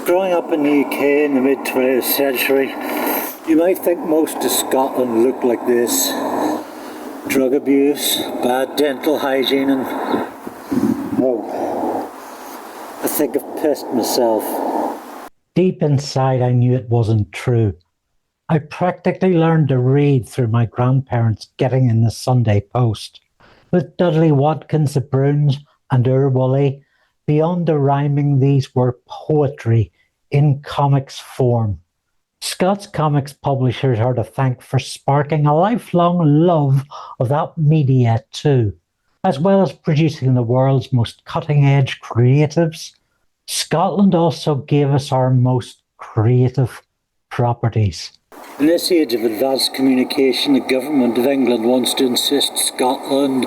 Growing up in the UK in the mid-20th century, you might think most of Scotland looked like this. Drug abuse, bad dental hygiene, and... oh, I think I've pissed myself. Deep inside, I knew it wasn't true. I practically learned to read through my grandparents getting in the Sunday Post. With Dudley Watkins of Bruins and Ur Woolley, beyond the rhyming, these were poetry in comics form. Scott's comics publishers are to thank for sparking a lifelong love of that media too, as well as producing the world's most cutting-edge creatives. Scotland also gave us our most creative properties. In this age of advanced communication, the government of England wants to insist Scotland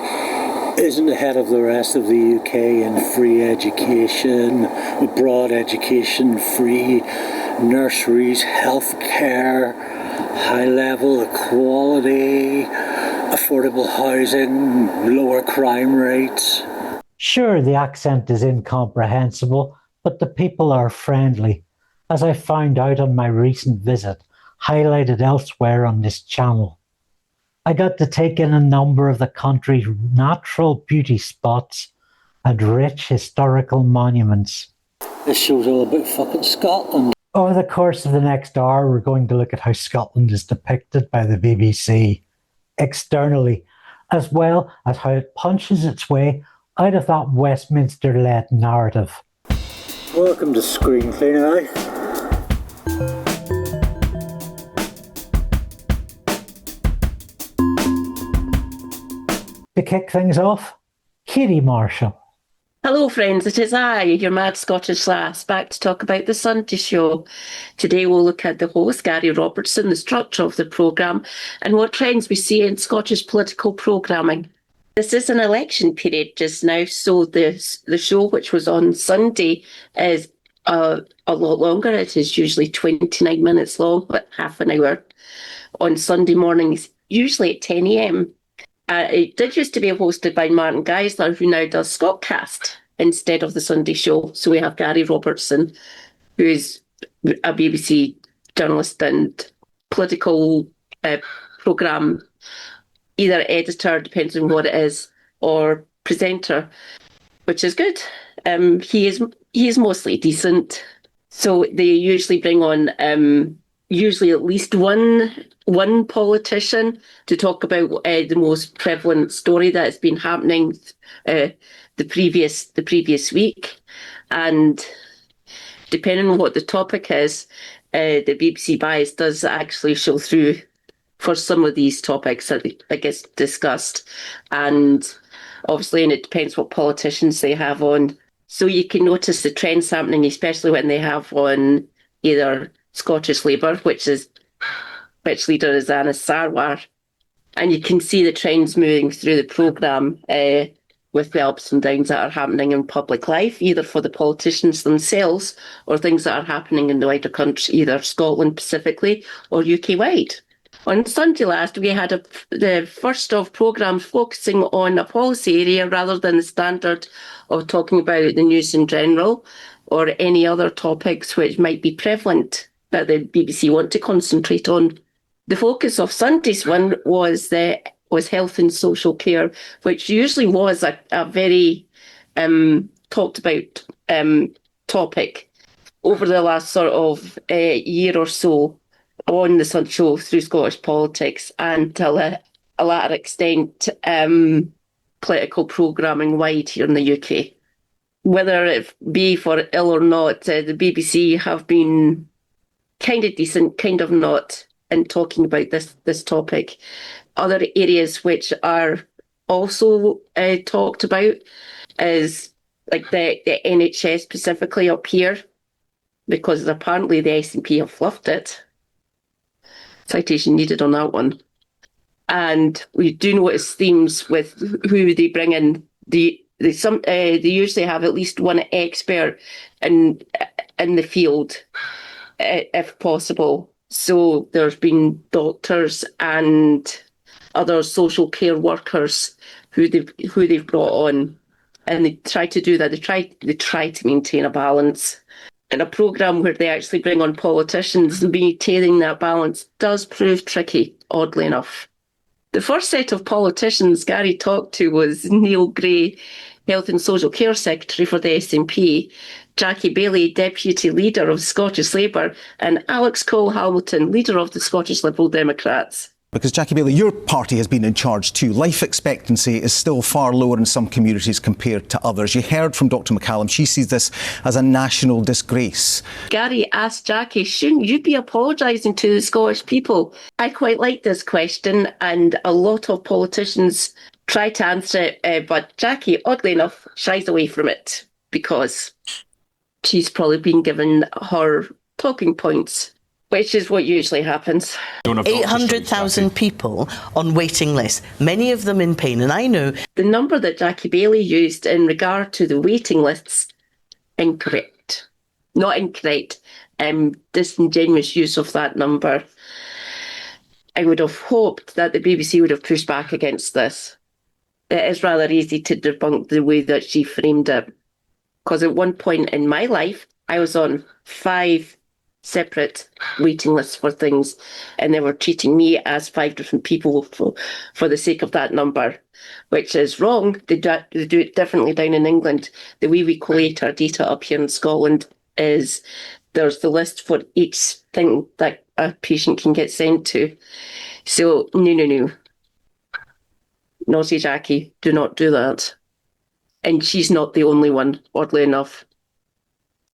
isn't ahead of the rest of the UK in free education, broad education, free nurseries, healthcare, high-level equality, affordable housing, lower crime rates. Sure, the accent is incomprehensible, but the people are friendly, as I found out on my recent visit, highlighted elsewhere on this channel. I got to take in a number of the country's natural beauty spots and rich historical monuments. This show's all about fucking Scotland. Over the course of the next hour, we're going to look at how Scotland is depicted by the BBC externally, as well as how it punches its way out of that Westminster-led narrative. Welcome to Screencleaner, eh? To kick things off, Katie Marshall. Hello friends, it is I, your mad Scottish lass, back to talk about the Sunday show. Today we'll look at the host, Gary Robertson, the structure of the programme, and what trends we see in Scottish political programming. This is an election period just now, so the show, which was on Sunday, is a lot longer. It is usually 29 minutes long, but half an hour on Sunday mornings, usually at 10 a.m. It did used to be hosted by Martin Geisler, who now does Scotcast instead of the Sunday show. So we have Gary Robertson, who is a BBC journalist and political programme, either editor, depends on what it is, or presenter, which is good. He is mostly decent. So they usually bring on usually at least one politician to talk about the most prevalent story that has been happening the previous week, and depending on what the topic is, the BBC bias does actually show through for some of these topics that gets discussed, and obviously, and it depends what politicians they have on. So you can notice the trends happening, especially when they have on either Scottish Labour, which leader is Anna Sarwar, and you can see the trends moving through the programme with the ups and downs that are happening in public life, either for the politicians themselves or things that are happening in the wider country, either Scotland specifically or UK-wide. On Sunday last, we had the first of programmes focusing on a policy area rather than the standard of talking about the news in general or any other topics which might be prevalent that the BBC want to concentrate on. The focus of Sunday's one was health and social care, which usually was a very talked about topic over the last sort of year or so on the Sun show through Scottish politics, and to a latter extent political programming wide here in the UK. Whether it be for ill or not, the BBC have been kind of decent, kind of not, in talking about this topic. Other areas which are also talked about is like the NHS specifically up here, because apparently the SNP have fluffed it. Citation needed on that one. And we do notice themes with who they bring in. They usually have at least one expert in the field, if possible. So there's been doctors and other social care workers who they've brought on, and they try to do that. They try to maintain a balance. in a programme where they actually bring on politicians, maintaining that balance does prove tricky, oddly enough. The first set of politicians Gary talked to was Neil Gray, Health and Social Care Secretary for the SNP, Jackie Baillie, Deputy Leader of Scottish Labour, and Alex Cole-Hamilton, Leader of the Scottish Liberal Democrats. Because, Jackie Baillie, your party has been in charge too. Life expectancy is still far lower in some communities compared to others. You heard from Dr McCallum. She sees this as a national disgrace. Gary asked Jackie, shouldn't you be apologising to the Scottish people? I quite like this question, and a lot of politicians try to answer it, but Jackie, oddly enough, shies away from it because she's probably been given her talking points, which is what usually happens. 800,000 people on waiting lists, many of them in pain. And I know the number that Jackie Baillie used in regard to the waiting lists, incorrect. Not incorrect, disingenuous use of that number. I would have hoped that the BBC would have pushed back against this. It is rather easy to debunk the way that she framed it. Because at one point in my life, I was on 5 separate waiting lists for things, and they were treating me as 5 different people for the sake of that number, which is wrong. They do it differently down in England. The way we collate our data up here in Scotland is there's the list for each thing that a patient can get sent to. So, no. Naughty Jackie, do not do that. And she's not the only one, oddly enough.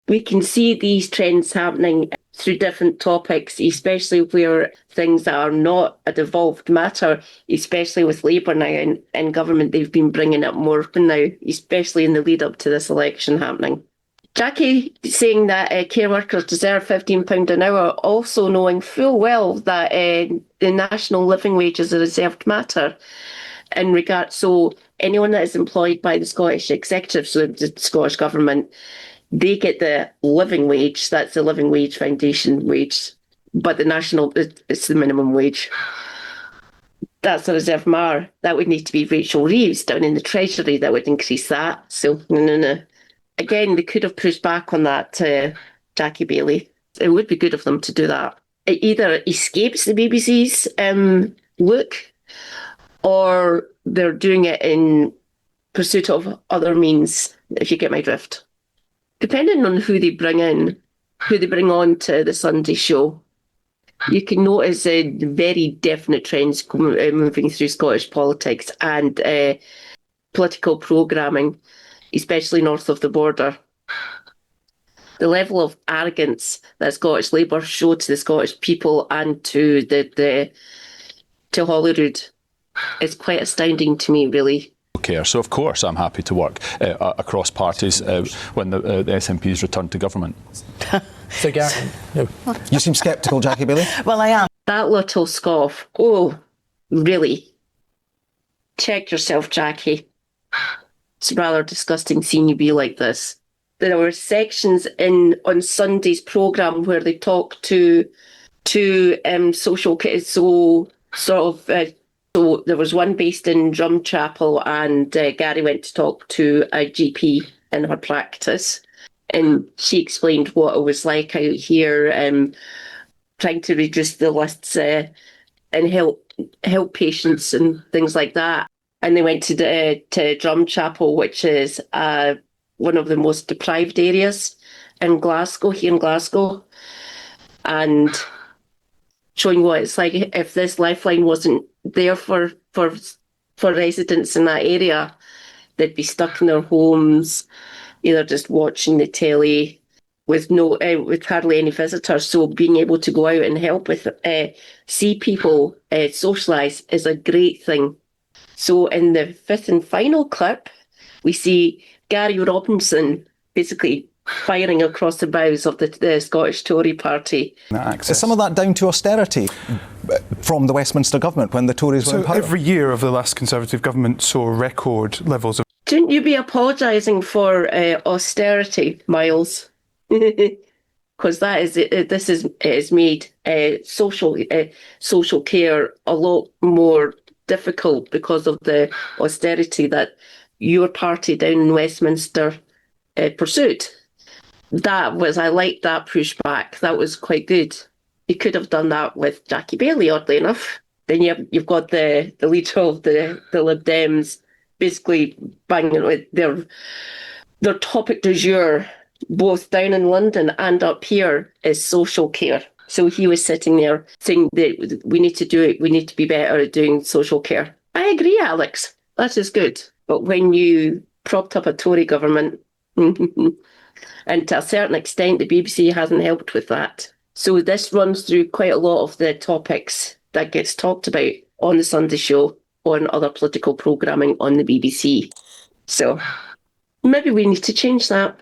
We can see these trends happening through different topics, especially where things are not a devolved matter, especially with Labour now in government. They've been bringing it more now, especially in the lead up to this election happening. Jackie saying that care workers deserve £15 an hour, also knowing full well that the national living wage is a reserved matter in regard. So anyone that is employed by the Scottish Executive, so the Scottish Government, they get the living wage. That's the Living Wage Foundation wage. But the national, it's the minimum wage. That's a reserve MAR. That would need to be Rachel Reeves down in the Treasury that would increase that. So, no. Again, they could have pushed back on that, Jackie Baillie. It would be good of them to do that. It either escapes the BBC's look, or they're doing it in pursuit of other means, if you get my drift. Depending on who they bring on to the Sunday show, you can notice very definite trends moving through Scottish politics and political programming, especially north of the border. The level of arrogance that Scottish Labour show to the Scottish people and to to Holyrood is quite astounding to me, really. Care. So, of course, I'm happy to work across parties when the SNPs return to government. So, Gary, no. You seem sceptical, Jackie Baillie. well, I am. That little scoff. Oh, really? Check yourself, Jackie. It's rather disgusting seeing you be like this. There were sections on Sunday's programme where they talk to social kids, so there was one based in Drumchapel, and Gary went to talk to a GP in her practice, and she explained what it was like out here, trying to reduce the lists and help patients and things like that. And they went to Drumchapel, which is one of the most deprived areas in Glasgow, and showing what it's like if this lifeline wasn't there for residents in that area. They'd be stuck in their homes, either just watching the telly with hardly any visitors. So being able to go out and help with see people socialise is a great thing. So in the fifth and final clip, we see Gary Robinson basically firing across the bows of the Scottish Tory party. Is some of that down to austerity from the Westminster government when the Tories were in power? Every year of the last Conservative government saw record levels of... Shouldn't you be apologising for austerity, Miles? Because it has made social care a lot more difficult because of the austerity that your party down in Westminster pursued. I liked that pushback. That was quite good. You could have done that with Jackie Baillie, oddly enough. Then you've got the leader of the Lib Dems basically banging with their topic du jour, both down in London and up here, is social care. So he was sitting there saying that we need to do it, we need to be better at doing social care. I agree, Alex. That is good. But when you propped up a Tory government, and to a certain extent, the BBC hasn't helped with that. So this runs through quite a lot of the topics that gets talked about on the Sunday show or in other political programming on the BBC. So maybe we need to change that.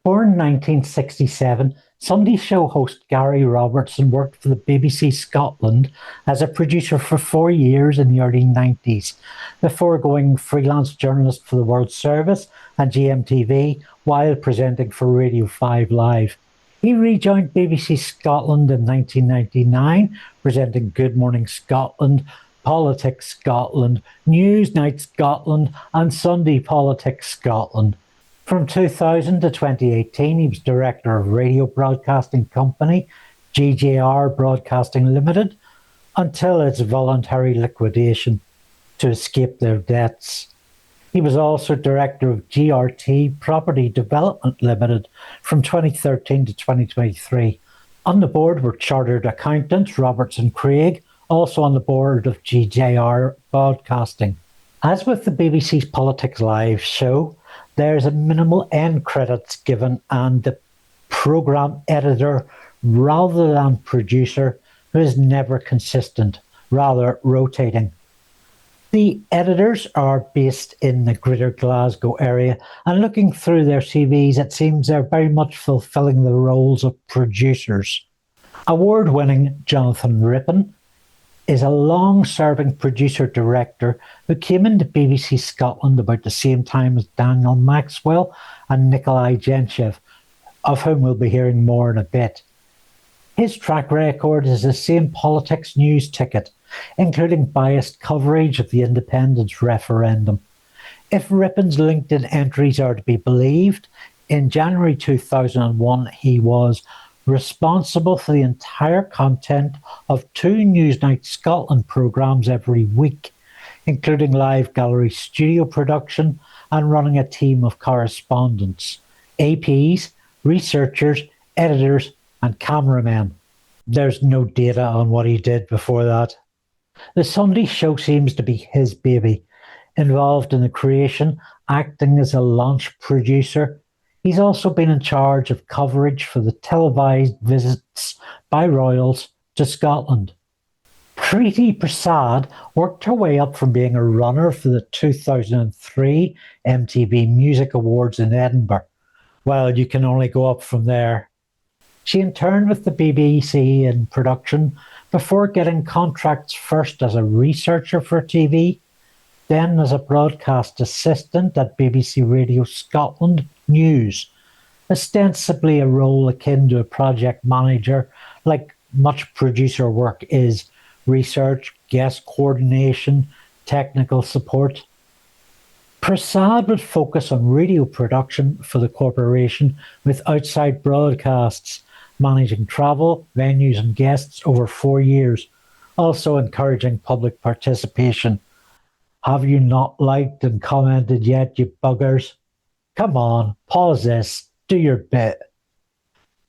Born in 1967, Sunday show host Gary Robertson worked for the BBC Scotland as a producer for 4 years in the early 90s, before going freelance journalist for the World Service and GMTV while presenting for Radio 5 Live. He rejoined BBC Scotland in 1999, presenting Good Morning Scotland, Politics Scotland, Newsnight Scotland and Sunday Politics Scotland. From 2000 to 2018, he was director of Radio Broadcasting Company, GJR Broadcasting Limited, until its voluntary liquidation to escape their debts. He was also director of GRT Property Development Limited from 2013 to 2023. On the board were chartered accountants Robertson Craig, also on the board of GJR Broadcasting. As with the BBC's Politics Live show, there's a minimal end credits given and the programme editor rather than producer, who is never consistent, rather rotating. The editors are based in the Greater Glasgow area, and looking through their CVs, it seems they're very much fulfilling the roles of producers. Award-winning Jonathan Rippon is a long-serving producer-director who came into BBC Scotland about the same time as Daniel Maxwell and Nikolai Genshev, of whom we'll be hearing more in a bit. His track record is the same politics news ticket, including biased coverage of the independence referendum. If Rippon's LinkedIn entries are to be believed, in January 2001 he was responsible for the entire content of 2 Newsnight Scotland programmes every week, including live gallery studio production and running a team of correspondents, APs, researchers, editors and cameramen. There's no data on what he did before that. The Sunday show seems to be his baby, involved in the creation, acting as a launch producer. He's also been in charge of coverage for the televised visits by royals to Scotland. Preeti Prasad worked her way up from being a runner for the 2003 MTV Music Awards in Edinburgh. Well, you can only go up from there. She interned with the BBC in production before getting contracts first as a researcher for TV, then as a broadcast assistant at BBC Radio Scotland News, ostensibly a role akin to a project manager, like much producer work is: research, guest coordination, technical support. Prasad would focus on radio production for the corporation with outside broadcasts, managing travel, venues and guests over 4 years, also encouraging public participation. Have you not liked and commented yet, you buggers? Come on, pause this, do your bit.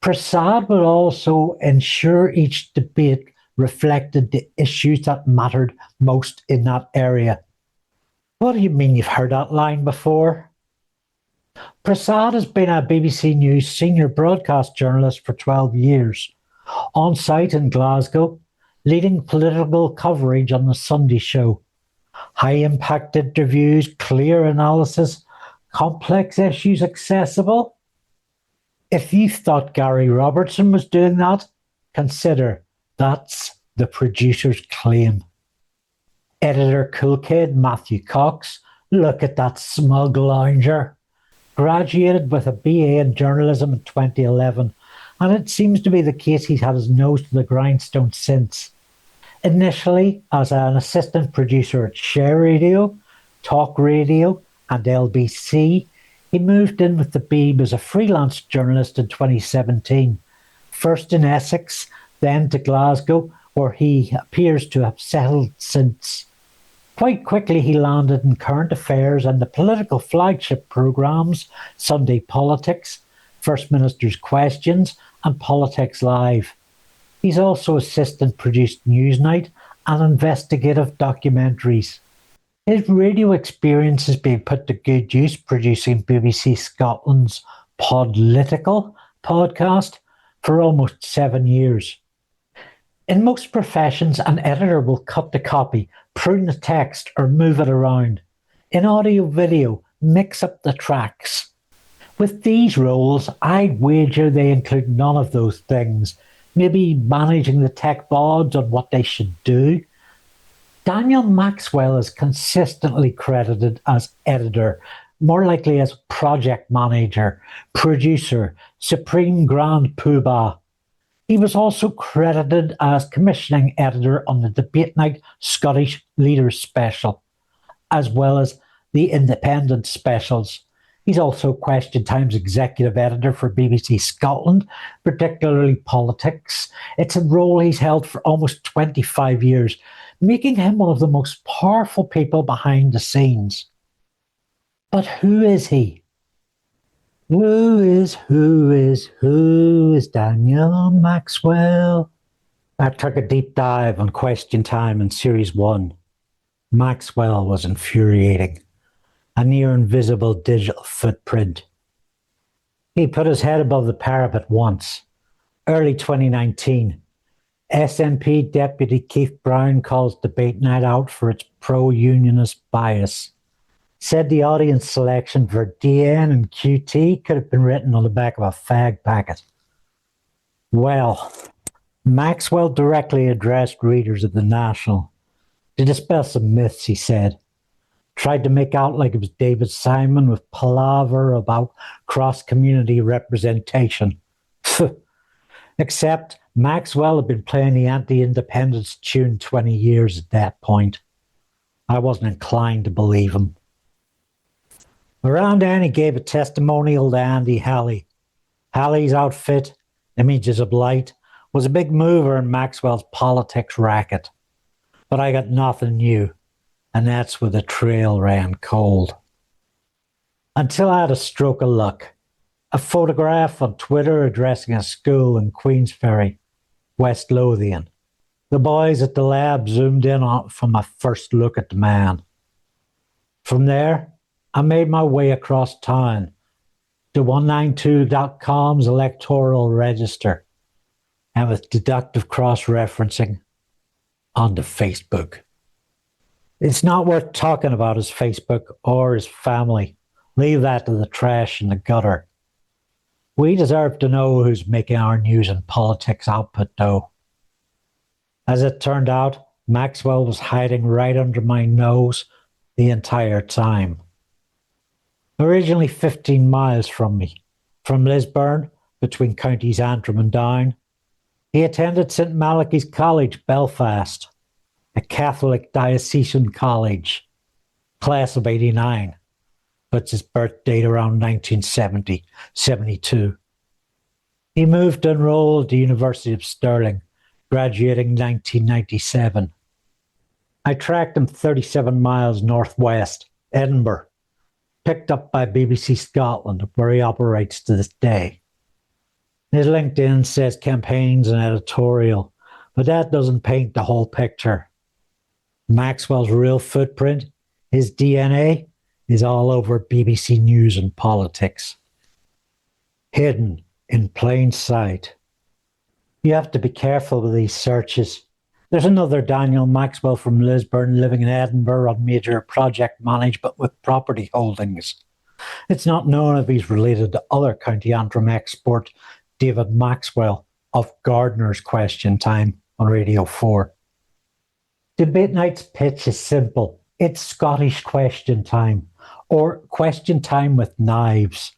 Prasad would also ensure each debate reflected the issues that mattered most in that area. What do you mean you've heard that line before? Prasad has been a BBC News senior broadcast journalist for 12 years, on site in Glasgow, leading political coverage on the Sunday show. High-impact interviews, clear analysis, complex issues accessible. If you thought Gary Robertson was doing that, consider that's the producer's claim. Editor Cool Kid Matthew Cox, look at that smug lounger. Graduated with a BA in journalism in 2011, and it seems to be the case he's had his nose to the grindstone since. Initially as an assistant producer at Share Radio, Talk Radio and LBC, He moved in with the Beeb as a freelance journalist in 2017, first in Essex, then to Glasgow, where he appears to have settled since. Quite quickly he landed in current affairs and the political flagship programmes Sunday Politics, First Minister's Questions and Politics Live. He's also assistant-produced Newsnight and investigative documentaries. His radio experience is being put to good use producing BBC Scotland's Podlitical podcast for almost 7 years. In most professions, an editor will cut the copy, prune the text, or move it around. In audio-video, mix up the tracks. With these roles, I'd wager they include none of those things. Maybe managing the tech boards on what they should do. Daniel Maxwell is consistently credited as editor, more likely as project manager, producer, supreme grand poobah. He was also credited as commissioning editor on the Debate Night Scottish Leaders Special, as well as the Independent Specials. He's also Question Time's executive editor for BBC Scotland, particularly politics. It's a role he's held for almost 25 years, making him one of the most powerful people behind the scenes. But who is he? Who is Daniel Maxwell? I took a deep dive on Question Time in Series 1. Maxwell was infuriating. A near invisible digital footprint. He put his head above the parapet once. Early 2019, SNP Deputy Keith Brown calls Debate Night out for its pro-unionist bias. Said the audience selection for DN and QT could have been written on the back of a fag packet. Well, Maxwell directly addressed readers of The National. To dispel some myths, he said. Tried to make out like it was David Simon with palaver about cross-community representation. Except Maxwell had been playing the anti-independence tune 20 years at that point. I wasn't inclined to believe him. Around then, he gave a testimonial to Andy Halley. Halley's outfit, Images of Light, was a big mover in Maxwell's politics racket. But I got nothing new. And that's where the trail ran cold. Until I had a stroke of luck. A photograph on Twitter addressing a school in Queensferry, West Lothian. The boys at the lab zoomed in on it for my first look at the man. From there, I made my way across town to 192.com's electoral register, and with deductive cross-referencing, onto Facebook. It's not worth talking about his Facebook or his family. Leave that to the trash and the gutter. We deserve to know who's making our news and politics output, though. As it turned out, Maxwell was hiding right under my nose the entire time. Originally 15 miles from me, from Lisburn, between counties Antrim and Down, he attended St Malachy's College, Belfast, a Catholic diocesan college, class of 89, puts his birth date around 1970, 72. He moved to enroll at the University of Stirling, graduating 1997. I tracked him 37 miles northwest, Edinburgh, picked up by BBC Scotland, where he operates to this day. His LinkedIn says campaigns and editorial, but that doesn't paint the whole picture. Maxwell's real footprint, his DNA, is all over BBC News and Politics. Hidden in plain sight. You have to be careful with these searches. There's another Daniel Maxwell from Lisburn living in Edinburgh on major project management with property holdings. It's not known if he's related to other County Antrim expert David Maxwell of Gardener's Question Time on Radio 4. Debate Night's pitch is simple. It's Scottish Question Time, or Question Time with knives.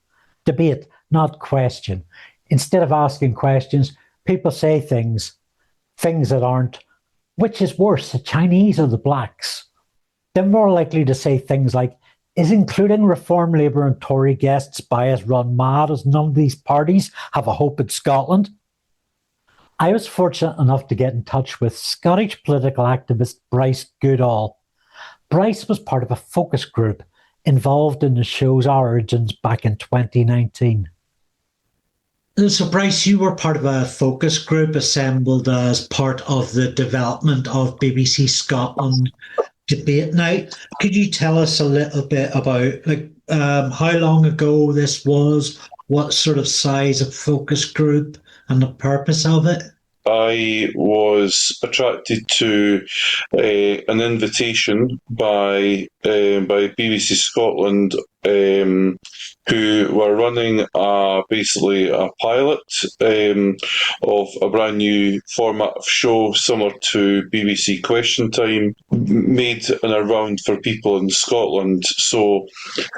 Debate, not question. Instead of asking questions, people say things that aren't. Which is worse, the Chinese or the blacks? They're more likely to say things like, Is including Reform, Labour and Tory guests bias run mad, as none of these parties have a hope in Scotland? I was fortunate enough to get in touch with Scottish political activist Bryce Goodall. Bryce was part of a focus group involved in the show's origins back in 2019. So, Bryce, you were part of a focus group assembled as part of the development of BBC Scotland debate night. Could you tell us a little bit about how long ago this was, what sort of size of focus group, and the purpose of it? I was attracted to an invitation by BBC Scotland, who were running basically a pilot of a brand new format of show similar to BBC Question Time, made and around for people in Scotland. So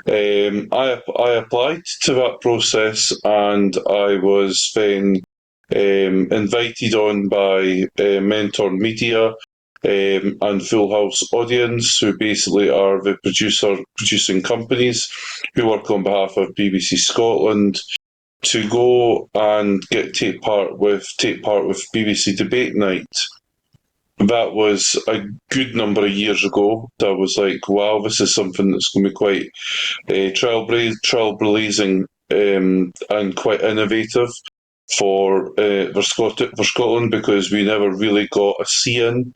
I applied to that process, and I was then invited on by Mentor Media and Full House Audience, who basically are the producing companies who work on behalf of BBC Scotland, to go and take part with BBC Debate Night. That was a good number of years ago. I was like, wow, this is something that's going to be quite trailblazing and quite innovative for Scotland, because we never really got a see in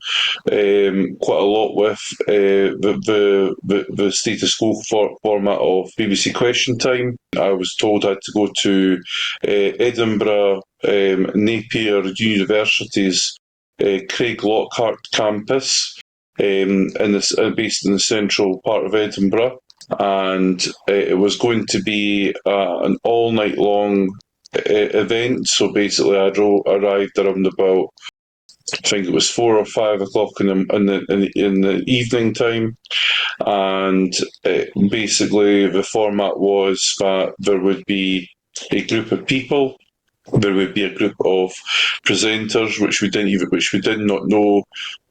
quite a lot with the status quo format of BBC Question Time. I was told I had to go to Edinburgh Napier University's Craig Lockhart campus, based in the central part of Edinburgh, and it was going to be an all night long event. So basically, I arrived around about, I think it was 4 or 5 o'clock in the evening time, and basically the format was that there would be a group of people. There would be a group of presenters, which we did not know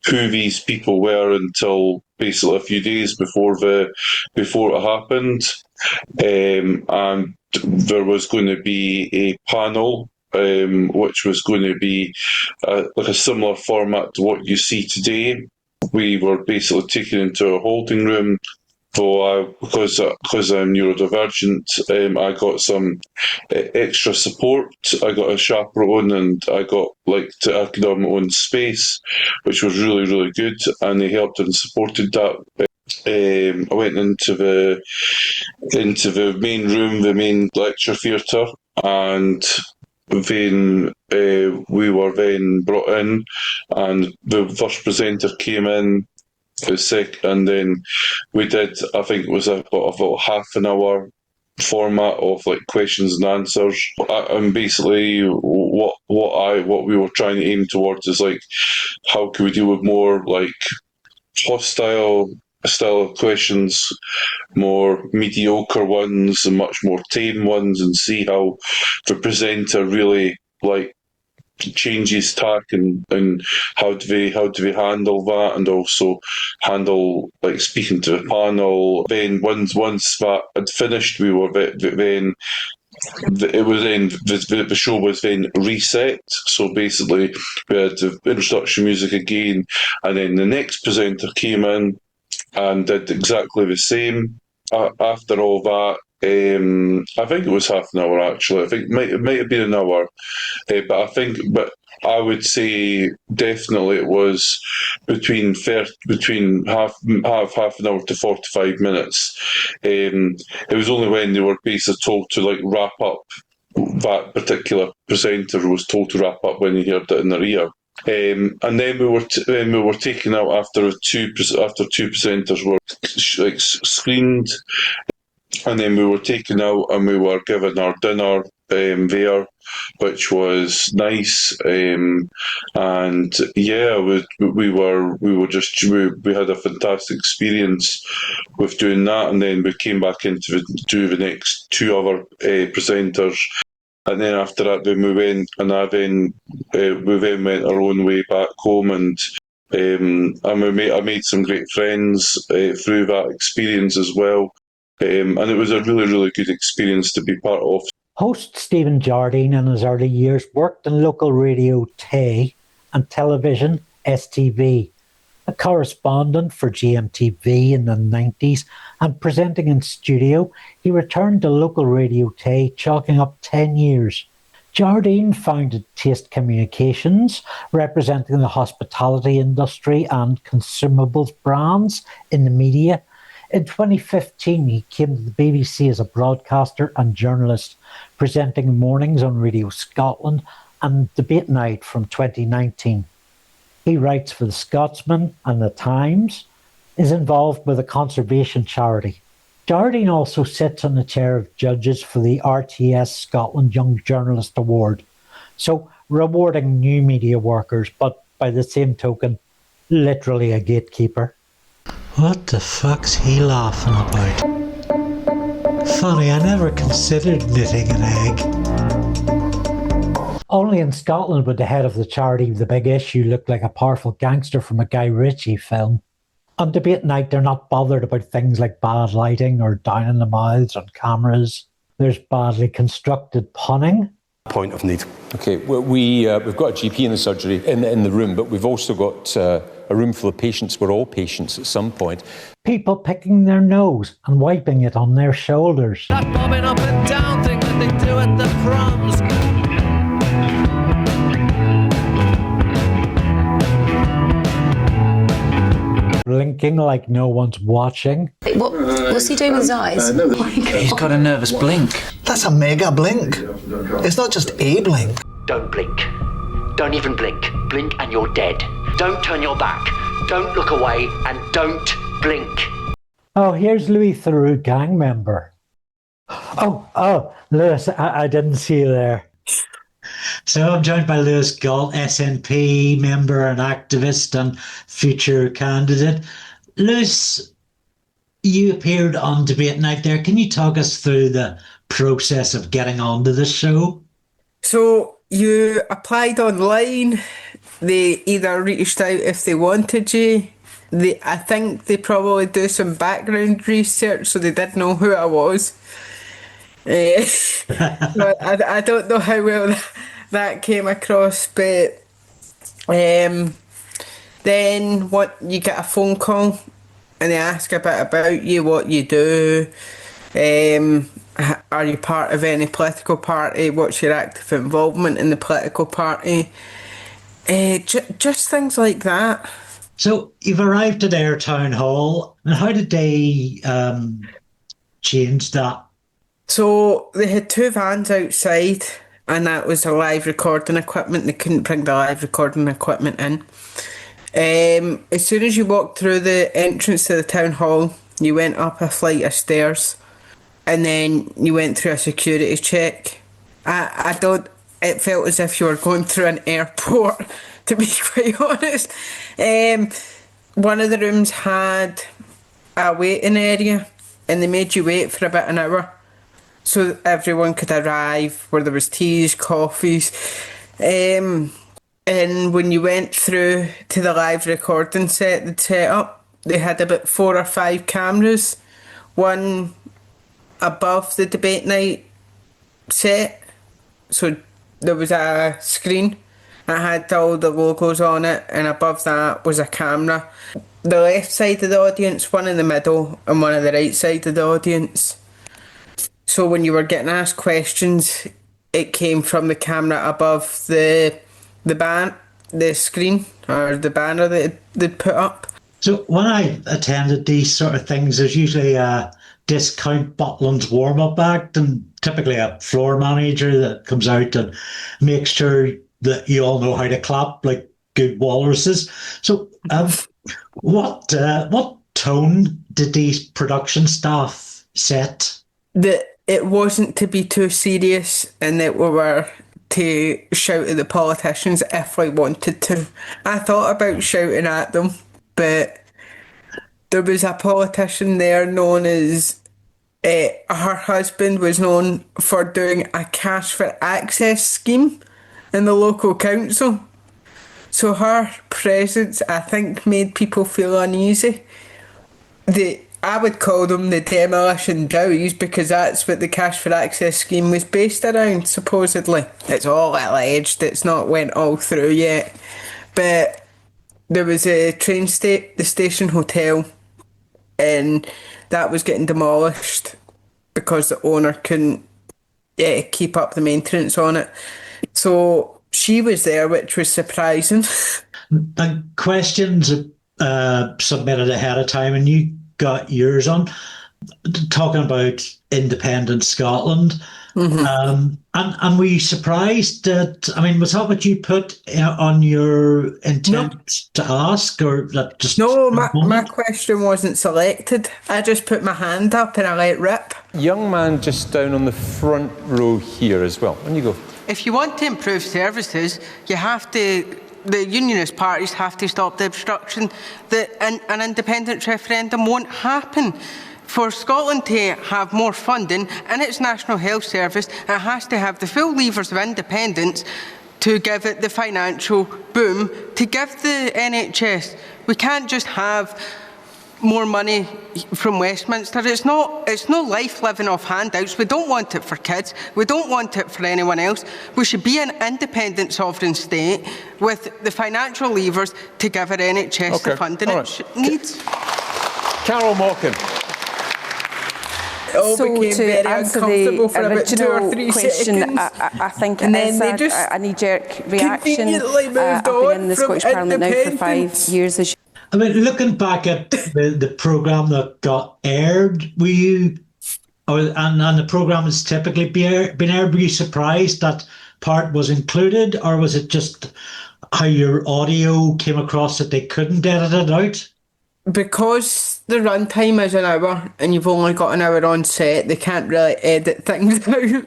who these people were until basically a few days before it happened, and there was going to be a panel, which was going to be like a similar format to what you see today. We were basically taken into a holding room. So because I'm neurodivergent, I got some extra support. I got a chaperone, and I could have my own space, which was really, really good, and they helped and supported that. I went into the main room, the main lecture theatre, and then we were then brought in, and the first presenter came in. And then we did, I think it was about half an hour format of like questions and answers. And basically what we were trying to aim towards is like, how can we deal with more like hostile style of questions, more mediocre ones and much more tame ones, and see how the presenter really like changes tack and how do we handle that, and also handle like speaking to the panel. Then once that had finished, we were then the show was then reset. So basically we had the introduction music again, and then the next presenter came in and did exactly the same. After all that, I think it was half an hour actually. I think it might have been an hour, but I would say definitely it was between half an hour to 45 minutes. It was only when they were basically told to like wrap up. That particular presenter was told to wrap up when he heard it in their ear. And then we were taken out after two presenters were like screened. And then we were taken out and we were given our dinner there, which was nice. And yeah, we had a fantastic experience with doing that. And then we came back in to do the next 2 other presenters. And then after that, then we went, and we then went our own way back home, and I made some great friends through that experience as well. and it was a really, really good experience to be part of. Host Stephen Jardine in his early years worked in local radio Tay and television STV, a correspondent for GMTV in the 90s and presenting in studio. He returned to local radio Tay, chalking up 10 years. Jardine founded Taste Communications, representing the hospitality industry and consumables brands in the media. In 2015, he came to the BBC as a broadcaster and journalist, presenting mornings on Radio Scotland and Debate Night from 2019. He writes for The Scotsman and The Times, is involved with a conservation charity. Jardine also sits on the chair of judges for the RTS Scotland Young Journalist Award, so rewarding new media workers, but by the same token, literally a gatekeeper. What the fuck's he laughing about? Funny, I never considered knitting an egg. Only in Scotland would the head of the charity The Big Issue look like a powerful gangster from a Guy Ritchie film. On Debate Night, they're not bothered about things like bad lighting or down in the mouths on cameras. There's badly constructed punning. Point of need. Okay, well, we've got a GP in the surgery, in the room, but we've also got a room full of patients. We're all patients at some point. People picking their nose and wiping it on their shoulders. That bobbing up and down thing that they do at the proms. Blinking like no one's watching. What's he doing with his eyes? He's got a nervous blink. That's a mega blink. It's not just a blink. Don't blink. Don't even blink. Blink and you're dead. Don't turn your back. Don't look away and don't blink. Oh, here's Louis Theroux, gang member. Oh, Lewis, I didn't see you there. So I'm joined by Lewis Gault, SNP member and activist and future candidate. Lewis, you appeared on Debate Night there. Can you talk us through the process of getting onto the show? So you applied online. They either reached out if they wanted you. I think they probably do some background research, so they did know who I was. But I don't know how well that came across, but then you get a phone call and they ask a bit about you, what you do, are you part of any political party, what's your active involvement in the political party, just things like that. So you've arrived at Ayr Town Hall, and how did they change that? So they had 2 vans outside, and that was the live recording equipment. They couldn't bring the live recording equipment in. As soon as you walked through the entrance to the town hall, you went up a flight of stairs, and then you went through a security check. It felt as if you were going through an airport, to be quite honest. One of the rooms had a waiting area, and they made you wait for about an hour so everyone could arrive, where there was teas, coffees. And when you went through to the live recording set they'd set up, they had about 4 or 5 cameras, one above the Debate Night set. So there was a screen that had all the logos on it, and above that was a camera. The left side of the audience, one in the middle, and one on the right side of the audience. So when you were getting asked questions, it came from the camera above the screen, or the banner that they'd put up. So when I attended these sort of things, there's usually a discount Butland's warm-up act, and typically a floor manager that comes out and makes sure that you all know how to clap like good walruses. So what tone did these production staff set? That it wasn't to be too serious, and that we were to shout at the politicians if we wanted to. I thought about shouting at them, but there was a politician there known as, her husband was known for doing a cash for access scheme in the local council. So her presence, I think, made people feel uneasy. I would call them the demolition dows because that's what the Cash for Access scheme was based around, supposedly. It's all alleged, it's not went all through yet. But there was a the station hotel, and that was getting demolished because the owner couldn't keep up the maintenance on it. So she was there, which was surprising. And questions submitted ahead of time, and you got yours on, talking about independent Scotland. Mm-hmm. And were you surprised that, I mean, was that what you put on your intent to ask, or that just... No, my question wasn't selected. I just put my hand up and I let rip. Young man just down on the front row here as well. On you go. If you want to improve services, you have to... The unionist parties have to stop the obstruction. An independent referendum won't happen. For Scotland to have more funding in its National Health Service, it has to have the full levers of independence to give it the financial boom to give the NHS. We can't just have more money from Westminster. It's no life living off handouts. We don't want it for kids. We don't want it for anyone else. We should be an independent sovereign state with the financial levers to give our NHS the funding it needs. Carol Mockin. It all became very uncomfortable for about 2 or 3 seconds. I think and it then is they just a knee-jerk reaction. Moved I've been in the Scottish Parliament now for 5 years. I mean, looking back at the programme that got aired, were you, and the programme has typically been aired, were you surprised that part was included, or was it just how your audio came across that they couldn't edit it out? Because the runtime is an hour and you've only got an hour on set, they can't really edit things out.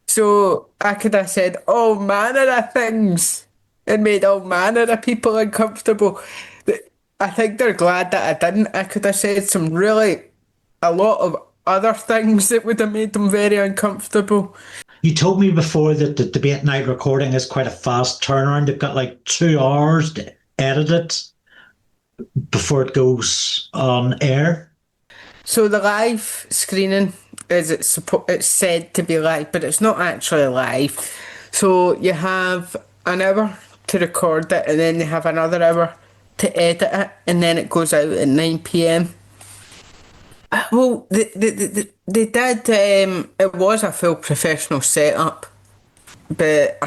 So I could have said all manner of things and made all manner of people uncomfortable. I think they're glad that I didn't. I could have said a lot of other things that would have made them very uncomfortable. You told me before that the debate night recording is quite a fast turnaround. They've got like 2 hours to edit it before it goes on air. So the live screening it's said to be live, but it's not actually live. So you have an hour to record it, and then they have another hour to edit it, and then it goes out at 9 p.m. Well, they did. It was a full professional setup, but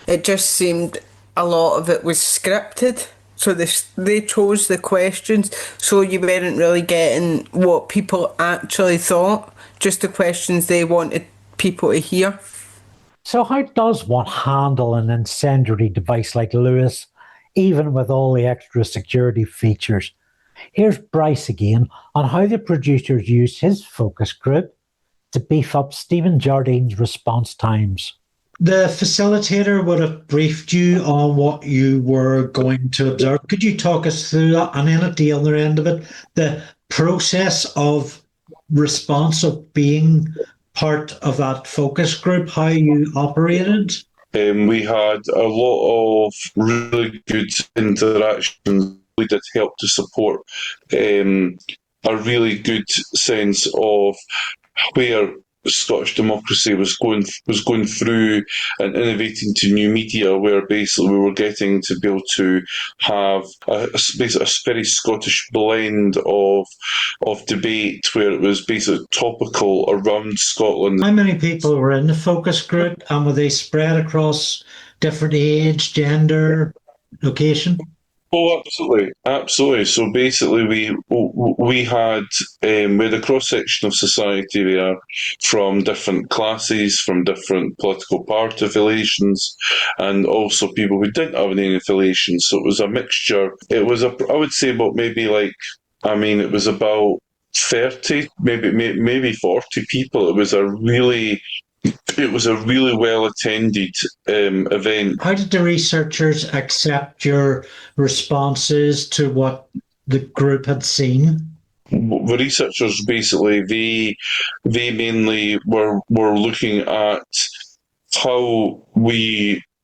it just seemed a lot of it was scripted. So they chose the questions, so you weren't really getting what people actually thought, just the questions they wanted people to hear. So how does one handle an incendiary device like Lewis, even with all the extra security features? Here's Bryce again on how the producers used his focus group to beef up Stephen Jardine's response times. The facilitator would have briefed you on what you were going to observe. Could you talk us through that? And then at the other end of it, the process of response, of being part of that focus group, how you operated? We had a lot of really good interactions. We did help to support a really good sense of where Scottish democracy was going through and innovating to new media, where basically we were getting to be able to have a very Scottish blend of debate, where it was basically topical around Scotland. How many people were in the focus group, and were they spread across different age, gender, location? Oh, absolutely. So basically, we had a cross section of society there, from different classes, from different political party affiliations, and also people who didn't have any affiliations. So it was a mixture. It was I would say about it was about 30, maybe 40 people. It was a really well attended event. How did the researchers accept your responses to what the group had seen? The researchers basically they mainly were looking at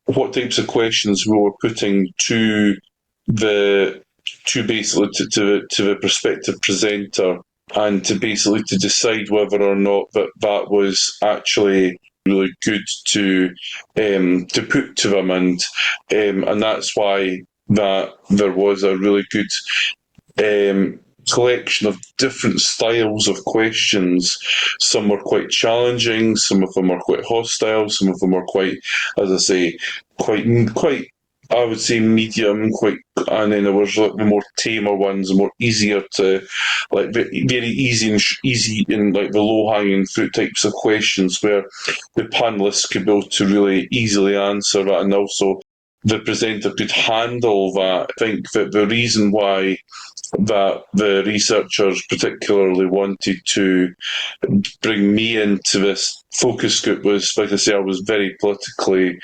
what types of questions we were putting to the basically to the prospective presenter, and to basically to decide whether or not that was actually really good to put to them, and that's why that there was a really good collection of different styles of questions. Some were quite challenging, some of them are quite hostile, some of them are quite, as I say, quite I would say medium, and then there was like the more tamer ones, the more easier to, like very easy in like the low hanging fruit types of questions where the panelists could be able to really easily answer that, and also the presenter could handle that. I think that the reason why that the researchers particularly wanted to bring me into this focus group was, like I say, I was very politically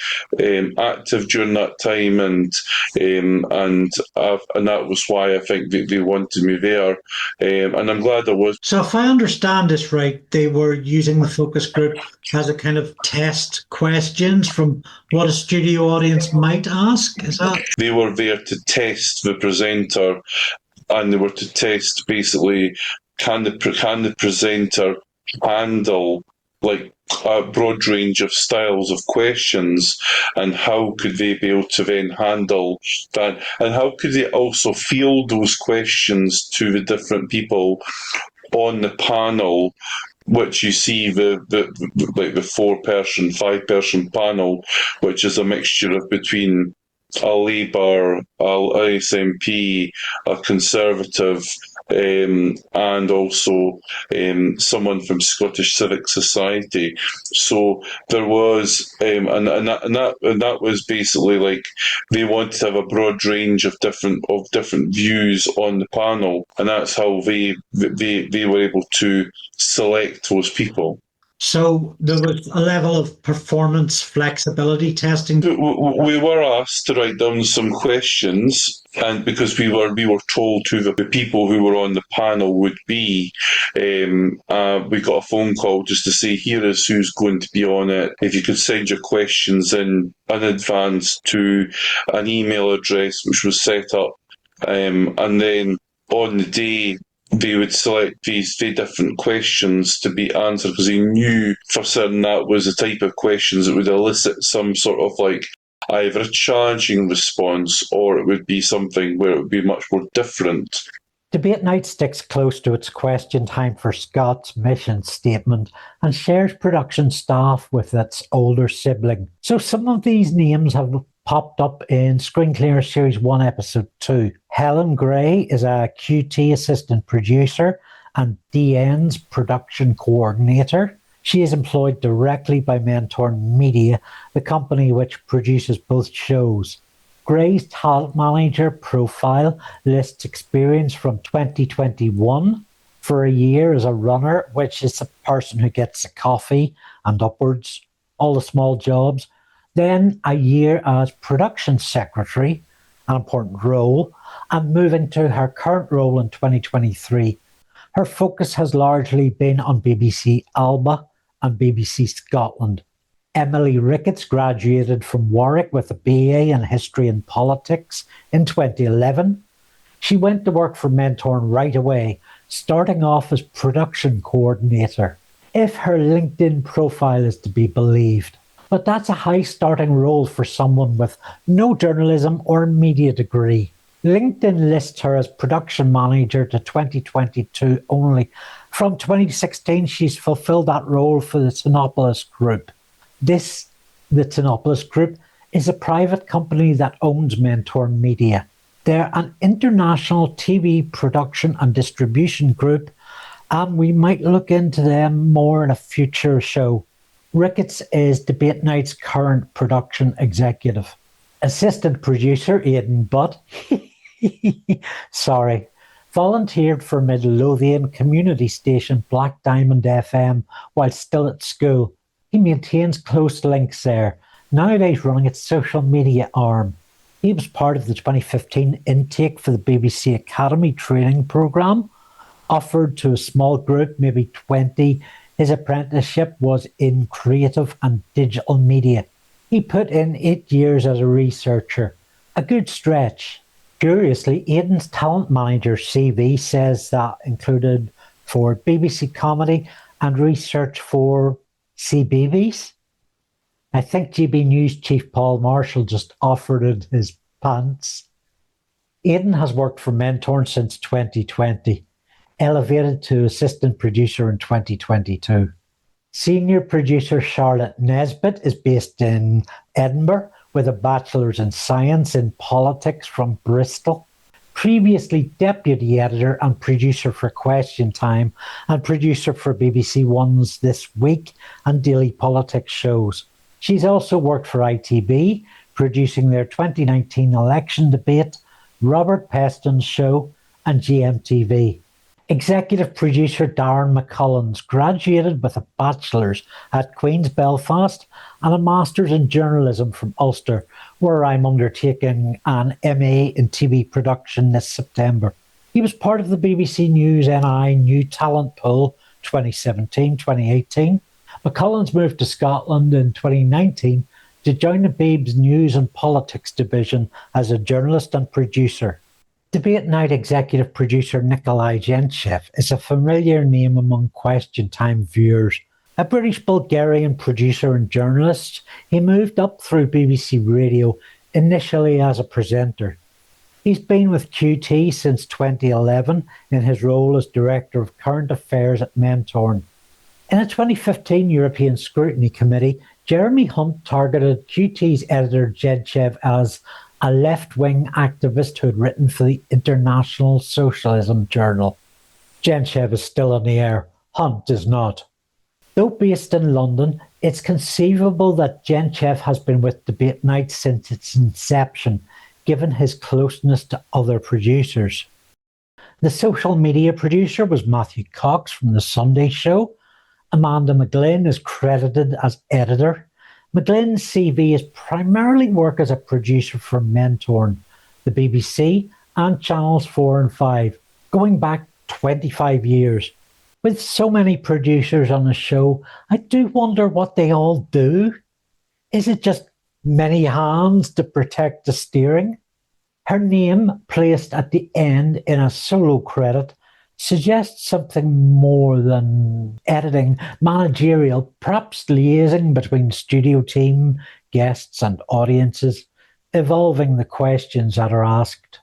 active during that time, and that was why I think they wanted me there, and I'm glad I was. So if I understand this right, they were using the focus group as a kind of test questions from what a studio audience might ask, is that? They were there to test the presenter, and they were to test basically can the presenter handle like a broad range of styles of questions, and how could they be able to then handle that, and how could they also field those questions to the different people on the panel, which you see the 4-person, 5-person panel, which is a mixture of between a Labour, a SNP, a Conservative, and also someone from Scottish Civic Society. So there was, and that was basically like they wanted to have a broad range of different views on the panel, and that's how they were able to select those people. So there was a level of performance flexibility testing. We were asked to write down some questions, and because we were told who the people who were on the panel would be, we got a phone call just to say, here is who's going to be on it. If you could send your questions in advance to an email address which was set up, and then on the day they would select these different questions to be answered, because they knew for certain that was the type of questions that would elicit some sort of like either a challenging response, or it would be something where it would be much more different. Debate Night sticks close to its question time for Scott's mission statement and shares production staff with its older sibling. So some of these names have popped up in Screencleaner Series 1, Episode 2. Helen Gray is a QT assistant producer and DN's production coordinator. She is employed directly by Mentor Media, the company which produces both shows. Gray's talent manager profile lists experience from 2021 for a year as a runner, which is a person who gets a coffee and upwards, all the small jobs. Then a year as production secretary, an important role, and moving to her current role in 2023. Her focus has largely been on BBC Alba and BBC Scotland. Emily Ricketts graduated from Warwick with a BA in History and Politics in 2011. She went to work for Mentor right away, starting off as production coordinator, if her LinkedIn profile is to be believed. But that's a high starting role for someone with no journalism or media degree. LinkedIn lists her as production manager to 2022 only. From 2016, she's fulfilled that role for the Tinopolis Group. The Tinopolis Group is a private company that owns Mentor Media. They're an international TV production and distribution group, and we might look into them more in a future show. Ricketts is Debate Night's current production executive. Assistant producer Aidan Butt volunteered for Midlothian community station Black Diamond FM while still at school. He maintains close links there, nowadays running its social media arm. He was part of the 2015 intake for the BBC Academy training programme, offered to a small group, maybe 20. His apprenticeship was in creative and digital media. He put in 8 years as a researcher, a good stretch. Curiously, Aidan's talent manager CV says that included for BBC Comedy and research for CBeebies. I think GB News chief Paul Marshall just offered it his pants. Aidan has worked for Mentorn since 2020, elevated to assistant producer in 2022. Senior producer Charlotte Nesbitt is based in Edinburgh with a bachelor's in science in politics from Bristol. Previously deputy editor and producer for Question Time and producer for BBC One's This Week and Daily Politics shows. She's also worked for ITV, producing their 2019 election debate, Robert Peston's show and GMTV. Executive producer Darren McCullens graduated with a bachelor's at Queen's Belfast and a master's in journalism from Ulster, where I'm undertaking an MA in TV production this September. He was part of the BBC News NI New Talent Pool 2017-2018. McCullens moved to Scotland in 2019 to join the Beeb's News and Politics division as a journalist and producer. Debate Night executive producer Nikolai Gentchev is a familiar name among Question Time viewers. A British-Bulgarian producer and journalist, he moved up through BBC Radio, initially as a presenter. He's been with QT since 2011 in his role as Director of Current Affairs at Mentorn. In a 2015 European Scrutiny Committee, Jeremy Hunt targeted QT's editor Gentchev as a left-wing activist who had written for the International Socialism Journal. Gentchev is still on the air. Hunt is not. Though based in London, it's conceivable that Gentchev has been with Debate Night since its inception, given his closeness to other producers. The social media producer was Matthew Cox from The Sunday Show. Amanda McGlynn is credited as editor. McGlynn's CV is primarily work as a producer for Mentorn, the BBC, and Channels 4 and 5, going back 25 years. With so many producers on the show, I do wonder what they all do. Is it just many hands to protect the steering? Her name, placed at the end in a solo credit, suggests something more than editing, managerial, perhaps liaising between studio team, guests and audiences, evolving the questions that are asked.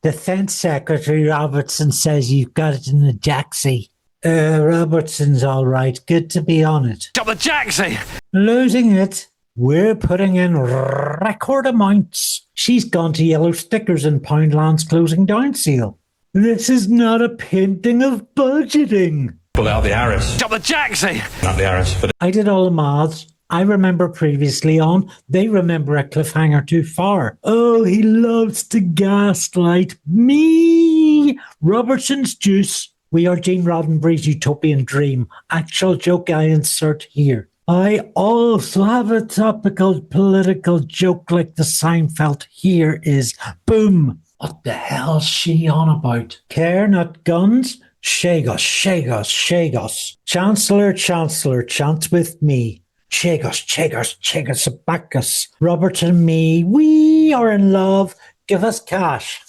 Defence Secretary Robertson says you've got it in the jacksie. Robertson's all right. Good to be on it. Got the jacksie! Losing it. We're putting in record amounts. She's gone to yellow stickers in Poundland's closing down sale. This is not a painting of budgeting. Pull out the arrows. Got the jacksie! Not the arrows. I did all the maths. I remember previously on. They remember a cliffhanger too far. Oh, he loves to gaslight me. Robertson's juice. We are Gene Roddenberry's utopian dream. Actual joke I insert here. I also have a topical political joke like the Seinfeld. Here is boom. What the hell's she on about? Care not guns? Shagos, Shagos, Shagos. Chancellor, Chancellor, chant with me. Shagos, Chagos, Chagos, Robert and me, we are in love. Give us cash.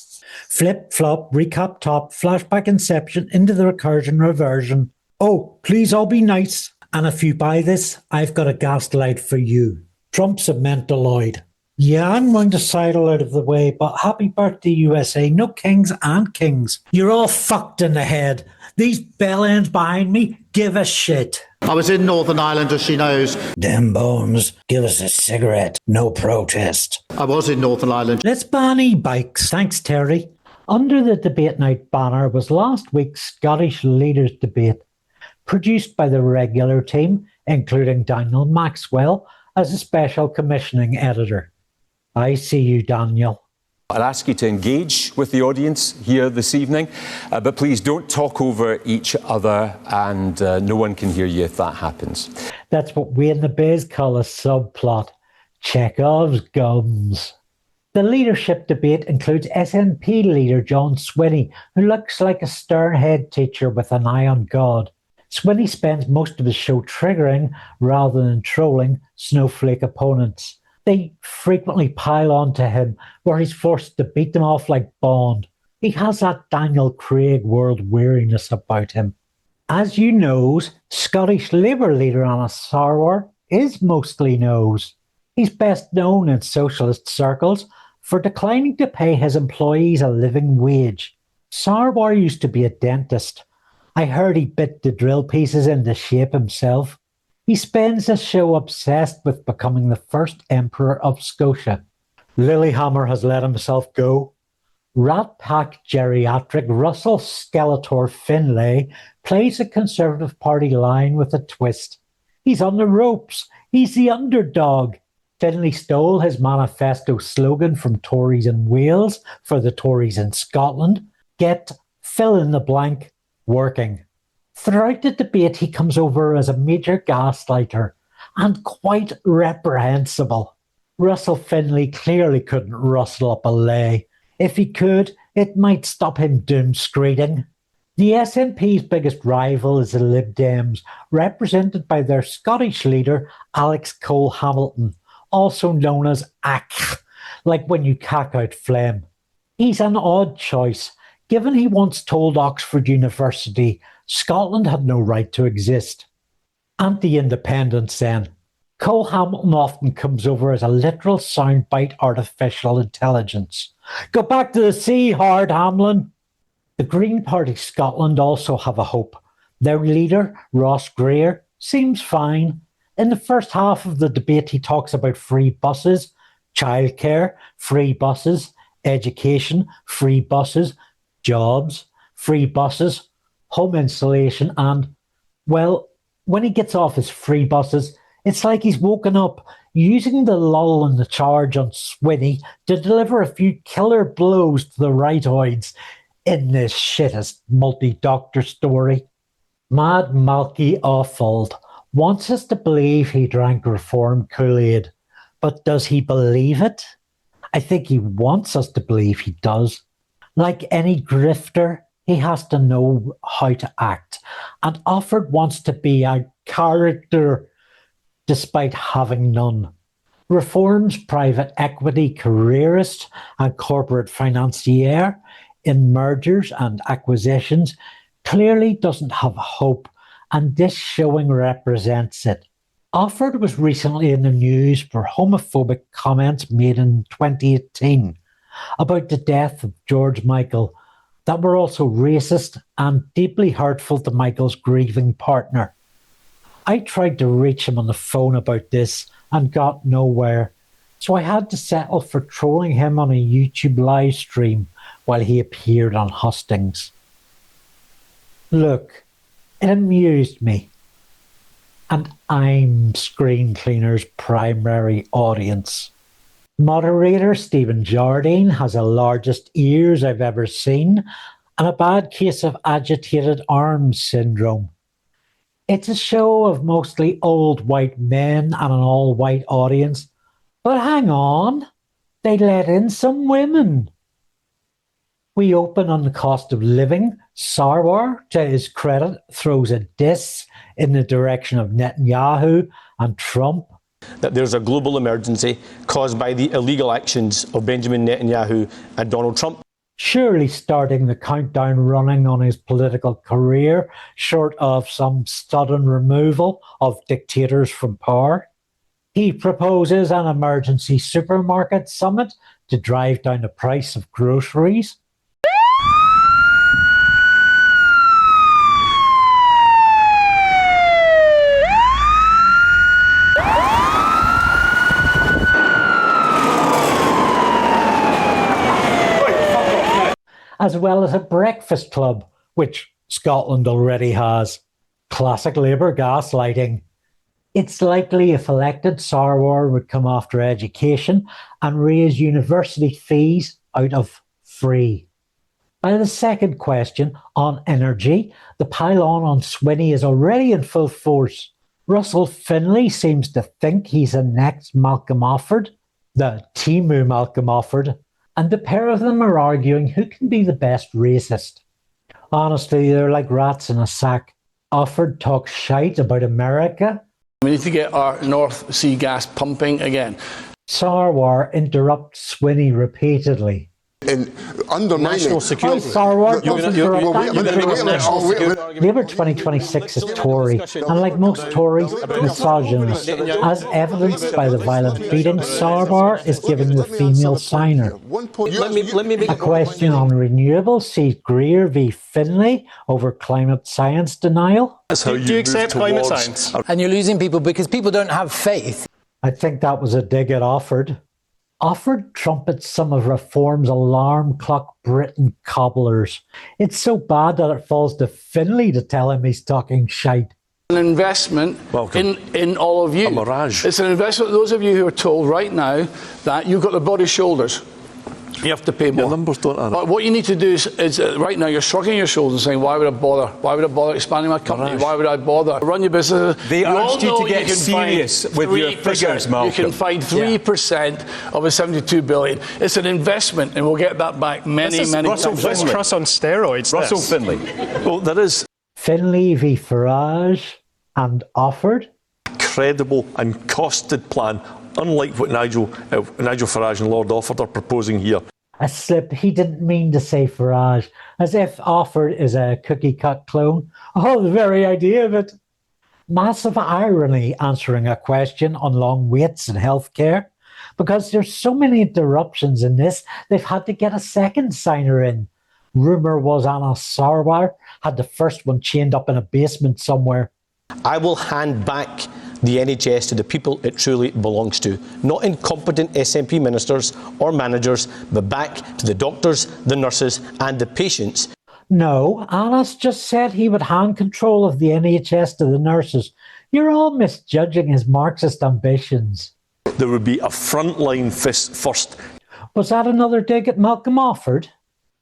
Flip, flop, recap top, flashback inception, into the recursion reversion. Oh, please all be nice. And if you buy this, I've got a gaslight for you. Trump's a mentaloid. Yeah, I'm going to sidle out of the way, but happy birthday, USA. No kings and kings. You're all fucked in the head. These bellends behind me give a shit. I was in Northern Ireland, as she knows. Them bones, give us a cigarette. No protest. I was in Northern Ireland. Let's ban e-bikes. Thanks, Terry. Under the Debate Night banner was last week's Scottish Leaders Debate, produced by the regular team, including Daniel Maxwell, as a special commissioning editor. I see you, Daniel. I'll ask you to engage with the audience here this evening, but please don't talk over each other, and no one can hear you if that happens. That's what we in the biz call a subplot. Chekhov's gums. The leadership debate includes SNP leader John Swinney, who looks like a stern head teacher with an eye on God. Swinney spends most of his show triggering rather than trolling snowflake opponents. They frequently pile on to him, where he's forced to beat them off like Bond. He has that Daniel Craig world weariness about him. As you knows, Scottish Labour leader Anna Sarwar is mostly knows. He's best known in socialist circles for declining to pay his employees a living wage. Sarwar used to be a dentist. I heard he bit the drill pieces into shape himself. He spends his show obsessed with becoming the first Emperor of Scotia. Lilyhammer has let himself go. Rat Pack geriatric Russell Skeletor Finlay plays a Conservative Party line with a twist. He's on the ropes. He's the underdog. Finlay stole his manifesto slogan from Tories in Wales for the Tories in Scotland. Get, fill in the blank, working. Throughout the debate, he comes over as a major gaslighter and quite reprehensible. Russell Finlay clearly couldn't rustle up a lay. If he could, it might stop him doom-screeding. The SNP's biggest rival is the Lib Dems, represented by their Scottish leader, Alex Cole-Hamilton, also known as ACH, like when you cack out phlegm. He's an odd choice, given he once told Oxford University Scotland had no right to exist. Anti-independence then. Cole-Hamilton often comes over as a literal soundbite artificial intelligence. Go back to the sea, Howard Hamlin. The Green Party Scotland also have a hope. Their leader, Ross Greer, seems fine. In the first half of the debate, he talks about free buses, childcare, free buses, education, free buses, jobs, free buses, home insulation, and, well, when he gets off his free buses, it's like he's woken up, using the lull in the charge on Swinney to deliver a few killer blows to the rightoids in this shittest multi-doctor story. Mad Malky Awfuld wants us to believe he drank Reform Kool-Aid, but does he believe it? I think he wants us to believe he does. Like any grifter, he has to know how to act, and Offord wants to be a character despite having none. Reform's private equity careerist and corporate financier in mergers and acquisitions clearly doesn't have hope, and this showing represents it. Offord was recently in the news for homophobic comments made in 2018 about the death of George Michael that were also racist and deeply hurtful to Michael's grieving partner. I tried to reach him on the phone about this and got nowhere, so I had to settle for trolling him on a YouTube live stream while he appeared on hustings. Look, it amused me, and I'm Screencleaner's primary audience. Moderator Stephen Jardine has the largest ears I've ever seen and a bad case of agitated arms syndrome. It's a show of mostly old white men and an all-white audience. But hang on, they let in some women. We open on the cost of living. Sarwar, to his credit, throws a diss in the direction of Netanyahu and Trump. That there's a global emergency caused by the illegal actions of Benjamin Netanyahu and Donald Trump. Surely starting the countdown running on his political career, short of some sudden removal of dictators from power. He proposes an emergency supermarket summit to drive down the price of groceries. As well as a breakfast club, which Scotland already has. Classic Labour gaslighting. It's likely if elected, Sarwar would come after education and raise university fees out of free. By the second question, on energy, the pile-on Swinney is already in full force. Russell Finlay seems to think he's the next Malcolm Offord, the Timu Malcolm Offord, and the pair of them are arguing who can be the best racist. Honestly, they're like rats in a sack. Offord talks shite about America. We need to get our North Sea gas pumping again. Sarwar interrupts Swinney repeatedly. In undermining national security. Labour 2026 is Tory, and like most Tories, misogynist. As evidenced by the violent beating, Sarwar is giving the female signer. A question on renewables sees Greer v Finlay over climate science denial. Do you accept climate science? And you're losing people because people don't have faith. I think that was a dig at Offord. Offord trumpets some of Reform's alarm clock Britain cobblers. It's so bad that it falls to Finlay to tell him he's talking shite. An investment in all of you. It's an investment, those of you who are told right now that you've got the broadest shoulders. You have to pay more. Your numbers don't add up. But what you need to do is right now you're shrugging your shoulders and saying, why would I bother? Why would I bother expanding my company? Why would I bother? Run your business. They urged you to get serious with your figures, Malcolm. You can find 3% of a 72 billion. It's an investment, and we'll get that back many times. Russell Truss on steroids. Russell Finlay. Well, there is Finlay v Farage and Offord. Credible and costed plan, unlike what Nigel Farage and Lord Offord are proposing here. A slip, he didn't mean to say Farage, as if Offord is a cookie-cut clone. Oh, the very idea of it. Massive irony answering a question on long waits in healthcare. Because there's so many interruptions in this, they've had to get a second signer in. Rumour was Anna Sarwar had the first one chained up in a basement somewhere. I will hand back the NHS to the people it truly belongs to, not incompetent SNP ministers or managers, but back to the doctors, the nurses and the patients. No, Anna's just said he would hand control of the NHS to the nurses. You're all misjudging his Marxist ambitions. There would be a frontline fist first. Was that another dig at Malcolm Offord?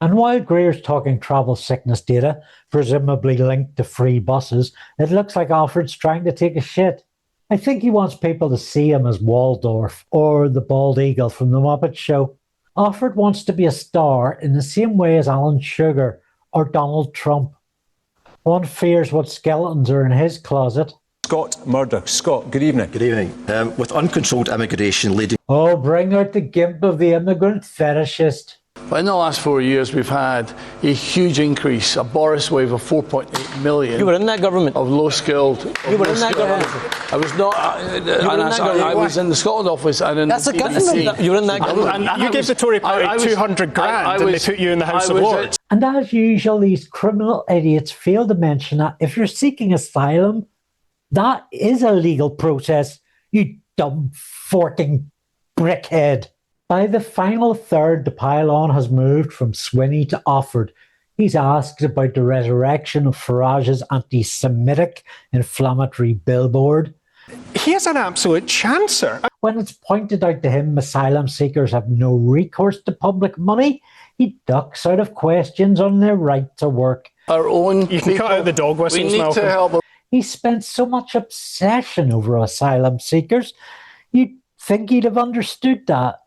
And while Greer's talking travel sickness data, presumably linked to free buses, it looks like Offord's trying to take a shit. I think he wants people to see him as Waldorf or the bald eagle from The Muppet Show. Offord wants to be a star in the same way as Alan Sugar or Donald Trump. One fears what skeletons are in his closet. Scott Murdoch. Scott, good evening. Good evening. With uncontrolled immigration leading... Oh, bring out the gimp of the immigrant fetishist. In the last 4 years, we've had a huge increase, a Boris wave of 4.8 million. You were in that government. Of low-skilled. You were in that government. I was not. I was in the Scotland office and in That's the government. You were in that government. And you gave the Tory party 200 grand and they put you in the House of Lords. And as usual, these criminal idiots fail to mention that if you're seeking asylum, that is a legal process, you dumb forking brickhead. By the final third, the pile-on has moved from Swinney to Offord. He's asked about the resurrection of Farage's anti-Semitic inflammatory billboard. He has an absolute chancer. When it's pointed out to him asylum seekers have no recourse to public money, he ducks out of questions on their right to work. Our own You can cut out the dog whistles, we need Malcolm. to help. He spent so much obsession over asylum seekers, you'd think he'd have understood that.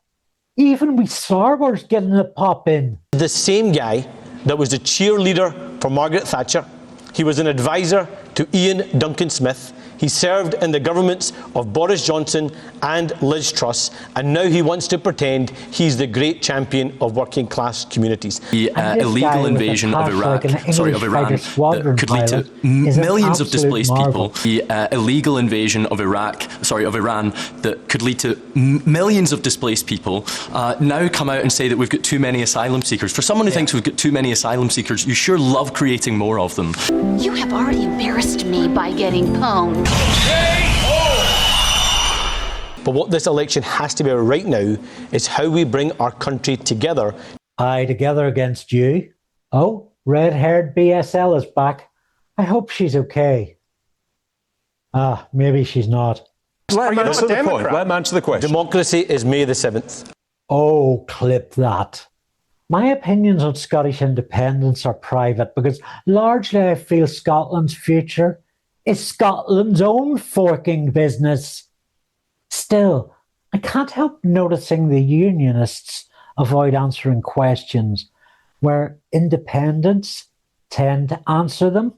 Even with Sarwar's getting a pop in. The same guy that was the cheerleader for Margaret Thatcher. He was an advisor to Ian Duncan Smith. He served in the governments of Boris Johnson and Liz Truss, and now he wants to pretend he's the great champion of working class communities. The illegal invasion of Iran that could lead to millions of displaced people. The illegal invasion of Iran that could lead to millions of displaced people now come out and say that we've got too many asylum seekers. For someone who thinks we've got too many asylum seekers, you sure love creating more of them. You have already embarrassed me by getting pwned. But what this election has to be about right now is how we bring our country together. Aye, together against you. Oh, red-haired BSL is back. I hope she's okay. Ah, maybe she's not. Let him answer the point. Let him answer the question. Democracy is May the 7th. Oh, clip that. My opinions on Scottish independence are private because largely I feel Scotland's future is Scotland's own forking business. Still, I can't help noticing the unionists avoid answering questions where independents tend to answer them.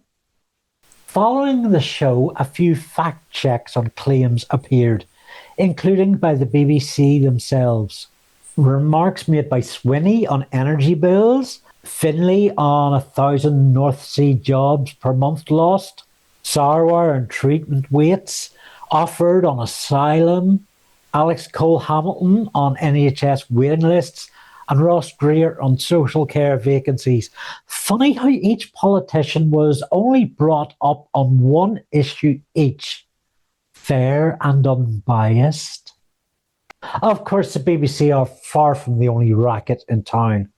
Following the show, a few fact checks on claims appeared, including by the BBC themselves. Remarks made by Swinney on energy bills, Finlay on 1,000 North Sea jobs per month lost, Sarwar and treatment waits, Offord on asylum, Alex Cole-Hamilton on NHS waiting lists, and Ross Greer on social care vacancies. Funny how each politician was only brought up on one issue each. Fair and unbiased. Of course, the BBC are far from the only racket in town.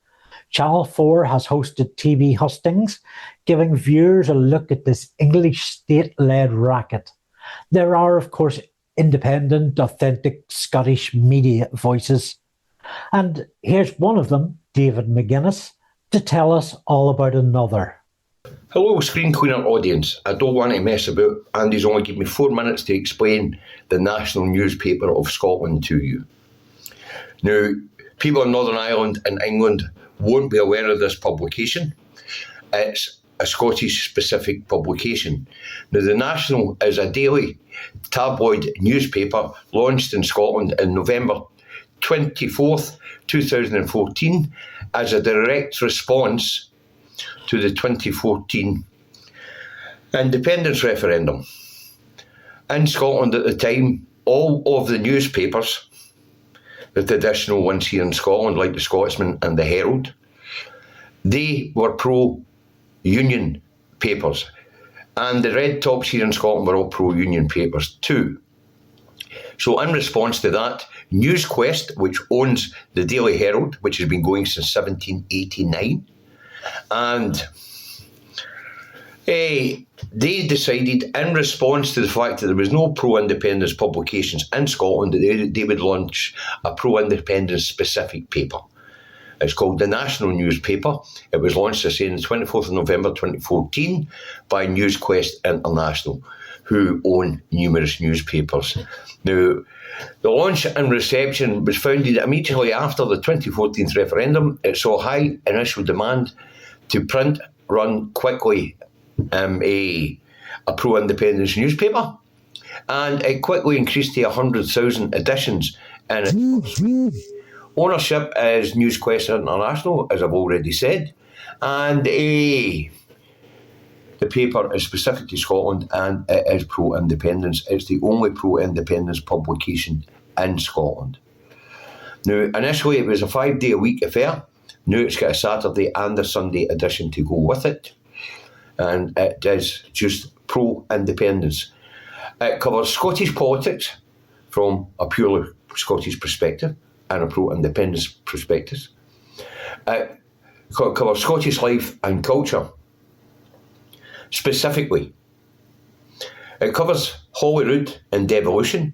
Channel 4 has hosted TV hustings, giving viewers a look at this English state-led racket. There are, of course, independent, authentic Scottish media voices. And here's one of them, David McGuinness, to tell us all about another. Hello, Screencleaner audience. I don't want to mess about. Andy's only given me 4 minutes to explain the national newspaper of Scotland to you. Now, people in Northern Ireland and England won't be aware of this publication. It's a Scottish-specific publication. Now, the National is a daily tabloid newspaper launched in Scotland in November 24th, 2014, as a direct response to the 2014 independence referendum. In Scotland at the time, all of the newspapers, the traditional ones here in Scotland, like the Scotsman and the Herald, they were pro-union papers. And the red tops here in Scotland were all pro-union papers too. So in response to that, NewsQuest, which owns the Daily Herald, which has been going since 1789, and they decided, in response to the fact that there was no pro-independence publications in Scotland, that they would launch a pro-independence specific paper. It's called the National Newspaper. It was launched, as I say, on the 24th of November 2014 by NewsQuest International, who own numerous newspapers. Now, the launch and reception was founded immediately after the 2014 referendum. It saw high initial demand to print, run quickly a pro-independence newspaper, and it quickly increased to 100,000 editions. And ownership is NewsQuest International, as I've already said, and the paper is specific to Scotland and it is pro-independence. It's the only pro-independence publication in Scotland. Now, initially it was a 5-day-a-week affair. Now it's got a Saturday and a Sunday edition to go with it. And it is just pro-independence. It covers Scottish politics from a purely Scottish perspective and a pro-independence perspective. It covers Scottish life and culture. Specifically, it covers Holyrood and devolution,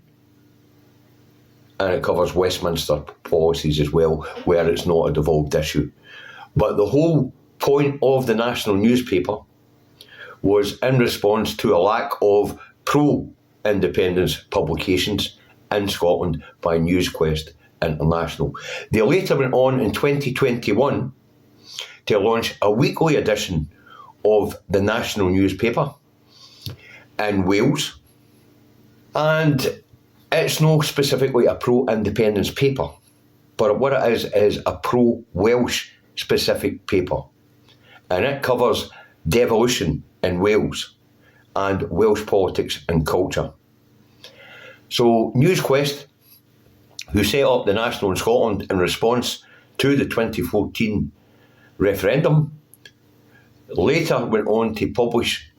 and it covers Westminster policies as well, where it's not a devolved issue. But the whole point of the national newspaper was in response to a lack of pro-independence publications in Scotland by NewsQuest International. They later went on in 2021 to launch a weekly edition of the national newspaper in Wales, and it's not specifically a pro-independence paper, but what it is a pro-Welsh specific paper, and it covers devolution in Wales and Welsh politics and culture. So NewsQuest, who set up the National in Scotland in response to the 2014 referendum, later went on to publish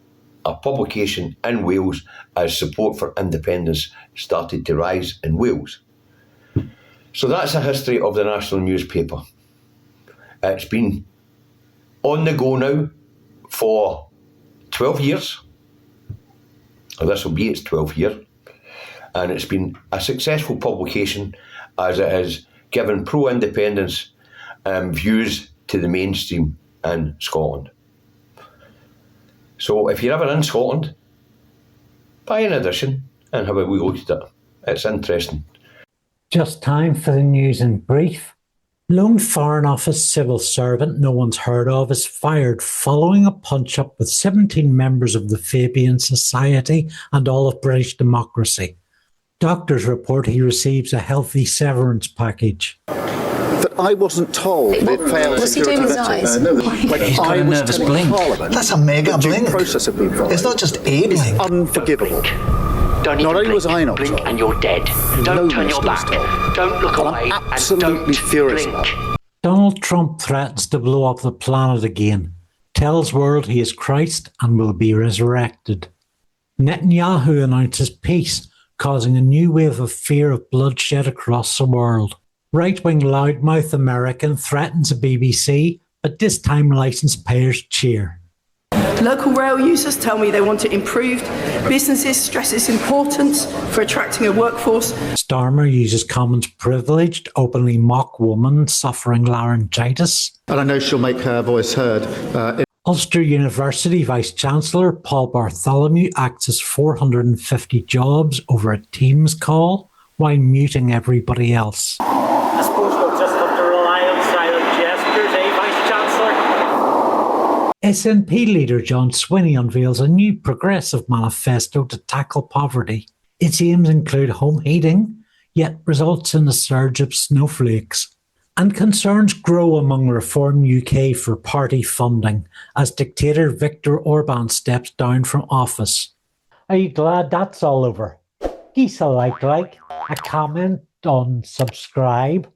a publication in Wales as support for independence started to rise in Wales. So that's a history of the national newspaper. It's been on the go now for 12 years. This will be its 12th year. And it's been a successful publication as it has given pro-independence views to the mainstream in Scotland. So if you're ever in Scotland, buy an edition and have a wee look at it. It's interesting. Just time for the news in brief. Lone Foreign Office civil servant no one's heard of is fired following a punch-up with 17 members of the Fabian Society and all of British democracy. Doctors report he receives a healthy severance package. That I wasn't told it failed Was he doing his eyes? He's got a nervous blink. That's a mega blink. It's not just a blink. It's unforgivable. Don't Not even only was I not blink told, and you're dead. Don't turn your back. Don't look away I'm and absolutely don't furious blink. about it. Donald Trump threatens to blow up the planet again, tells world he is Christ and will be resurrected. Netanyahu announces peace, causing a new wave of fear of bloodshed across the world. Right-wing loudmouth American threatens the BBC, but this time licence payers cheer. Local rail users tell me they want it improved. Businesses stress its importance for attracting a workforce. Starmer uses Commons privilege to openly mock woman suffering laryngitis. And I know she'll make her voice heard. Ulster University Vice-Chancellor Paul Bartholomew accessed 450 jobs over a Teams call while muting everybody else. I suppose we'll just have to rely on silent gestures, Vice-Chancellor? SNP leader John Swinney unveils a new progressive manifesto to tackle poverty. Its aims include home heating, yet results in a surge of snowflakes. And concerns grow among Reform UK for party funding as dictator Viktor Orban steps down from office. Are you glad that's all over? Give us a like, a comment on subscribe,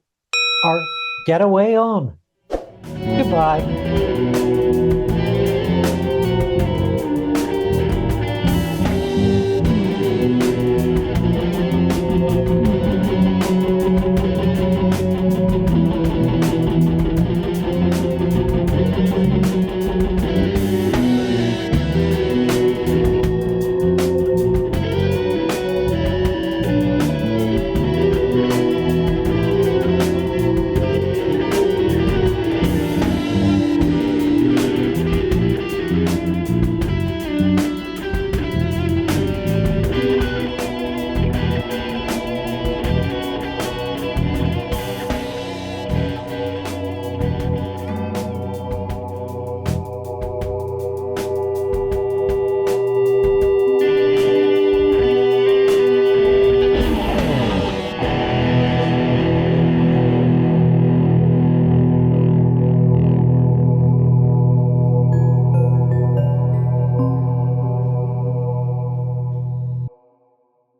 or get away on. Goodbye.